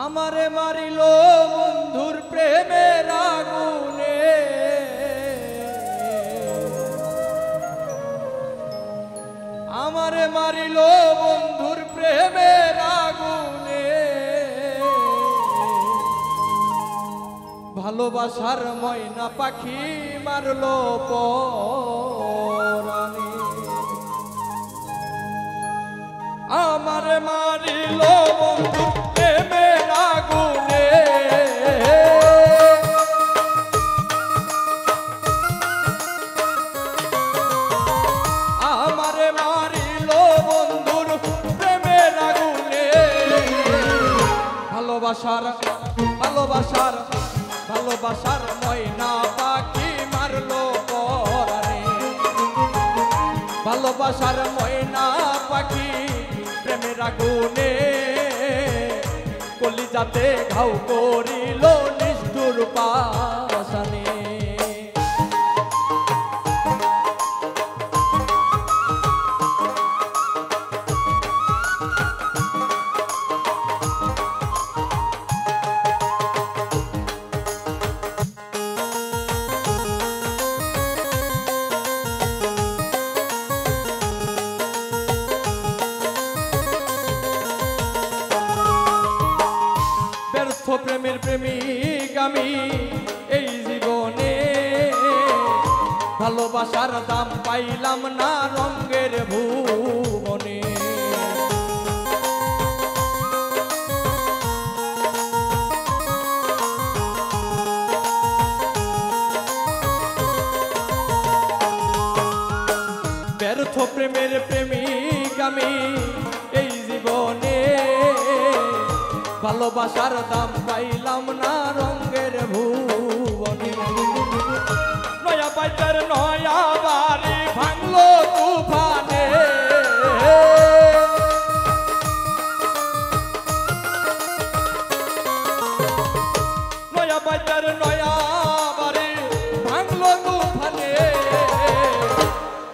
আমারে মারিল বন্ধুর প্রেমের আগুনে, আমারে মারিল বন্ধুর প্রেমের আগুনে, ভালোবাসার ময়না পাখি মারলো পরাণে। আমারে মারিল বন্ধুর প্রেমের আগুনে, আমারে মারিল বন্ধুর প্রেমের আগুনে, ভালোবাসার ভালোবাসার ভালোবাসার ময়না পাখি মারলো পরাণে। ভালোবাসার ময়না পাখি প্রেমের আগুনে, কলিজাতে ঘাও করিল নিষ্ঠুর পাশানে। প্রেমের প্রেমিক আমি এই জীবনে, ভালোবাসার দাম পাইলাম না রঙের ভুবনে। ব্যর্থ প্রেমের প্রেমিক আমি এই জীবনে, ভালোবাসার দাম পাইলাম না রঙের ভুবনে। নয়া পাইটার নয়া বাড়ি ভাঙলো তুফানে, নয়া পাইটার নয়া বাড়ি ভাঙলো তুফানে।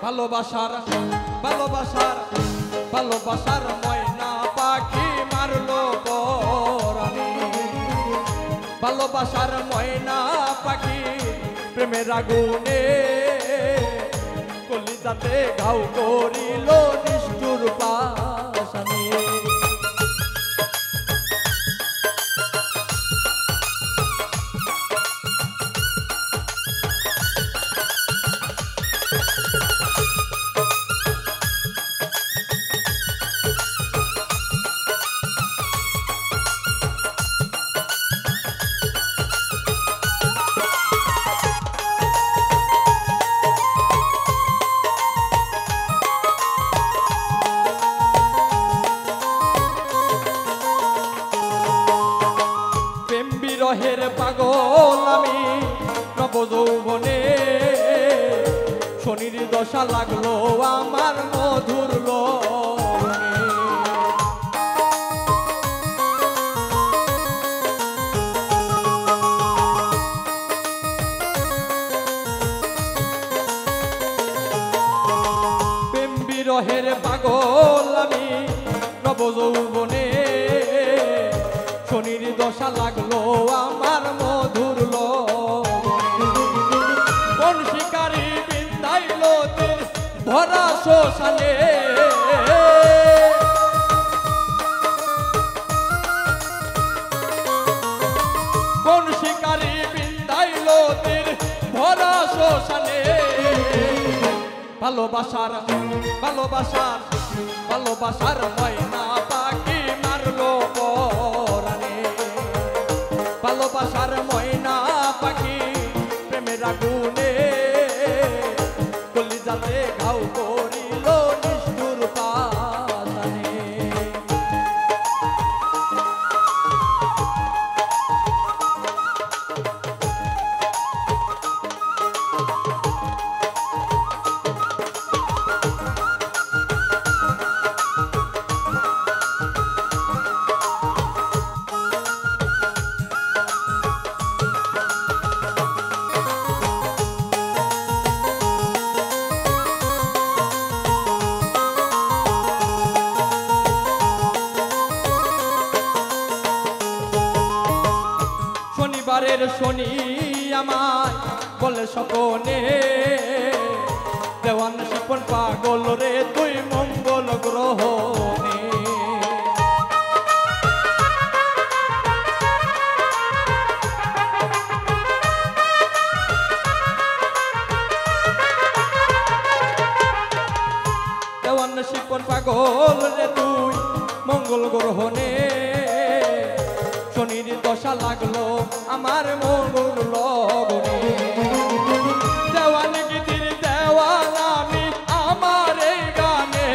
ভালোবাসার ভালোবাসার ভালোবাসার ময়না পাখি মারলো পরাণে। ভালোবাসার ময়না পাখি প্রেমের আগুনে, কলিজাতে ঘাও করিল নিষ্ঠুর পাশানে। বিরহের পাগল আমি নবযৌবনে, শনির দশা লাগলো আমার মধুর লোনে। প্রেম বিরহের পাগল আমি নবযৌবনে, শনির দশা লাগলো আমার মধুর লোনে। কোন শিকারি বিন্দাইল তীর ভরা শ্মশানে, কোন শিকারি বিন্দাইল তীর ভরা শ্মশানে। ভালোবাসার ভালোবাসার ভালোবাসার ময়না পাখি মারলো পরাণে। ভালোবাসার ময়না পাখি প্রেমের আগুনে, কলিজাতে ঘাও করিল নিষ্ঠুর পাশানে। শনিবারের শনি আমায় বলে স্বপনে দেওয়ান শিপন পাগল রে তুই মঙ্গল গ্রহণে। দেওয়ান শিপন পাগল রে তুই মঙ্গল গ্রহণে শনির দশা লাগলো আমার মঙ্গল লগনে। দেওয়ান গীতির দেওয়ান আমি আমার এই গানে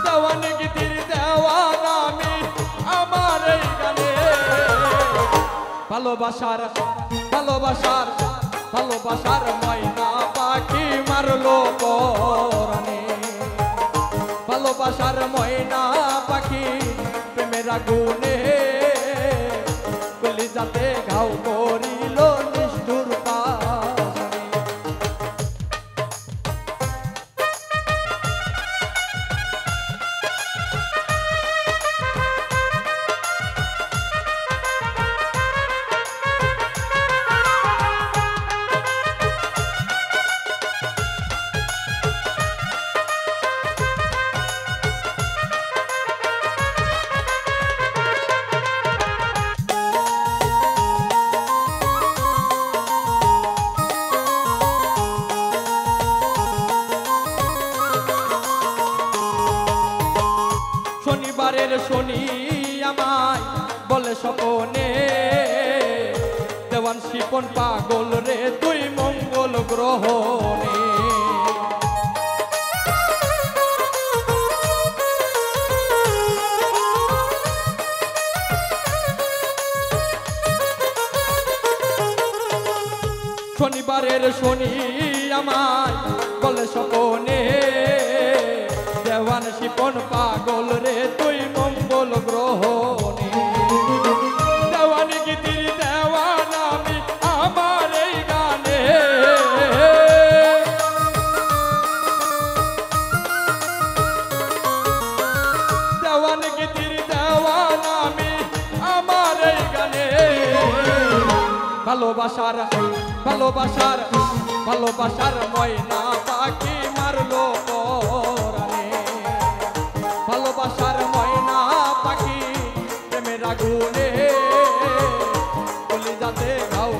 দেওয়ান গীতির দেওয়ান আমি আমার এই গানে। ভালোবাসার ভালোবাসার ভালোবাসার ময়না পাখি মারলো পরাণে। ভালোবাসার ময়না পাখি প্রেমের আগুনে কলিজাতে ঘাও করিল নিষ্ঠুর পাশানি। শনিবারের শনি আমায় বলে স্বপনে দেওয়ান শিপন পাগল রে তুই মঙ্গল গ্রহণে। শনিবারের শনি আমায় বলে স্বপনে দেওয়ান শিপন পাগল রে তুই মঙ্গল গ্রহণে। দেওয়ান গীতির দেওয়ান আমি আমার এই গানে দেওয়ান গীতির দেওয়ান আমি আমার এই গানে। ভালোবাসার ভালোবাসার ভালোবাসার ময়না পাখি মারলো পরাণে। ভালোবাসার ময়না পাখি প্রেমের আগুনে কলিজাতে ঘাও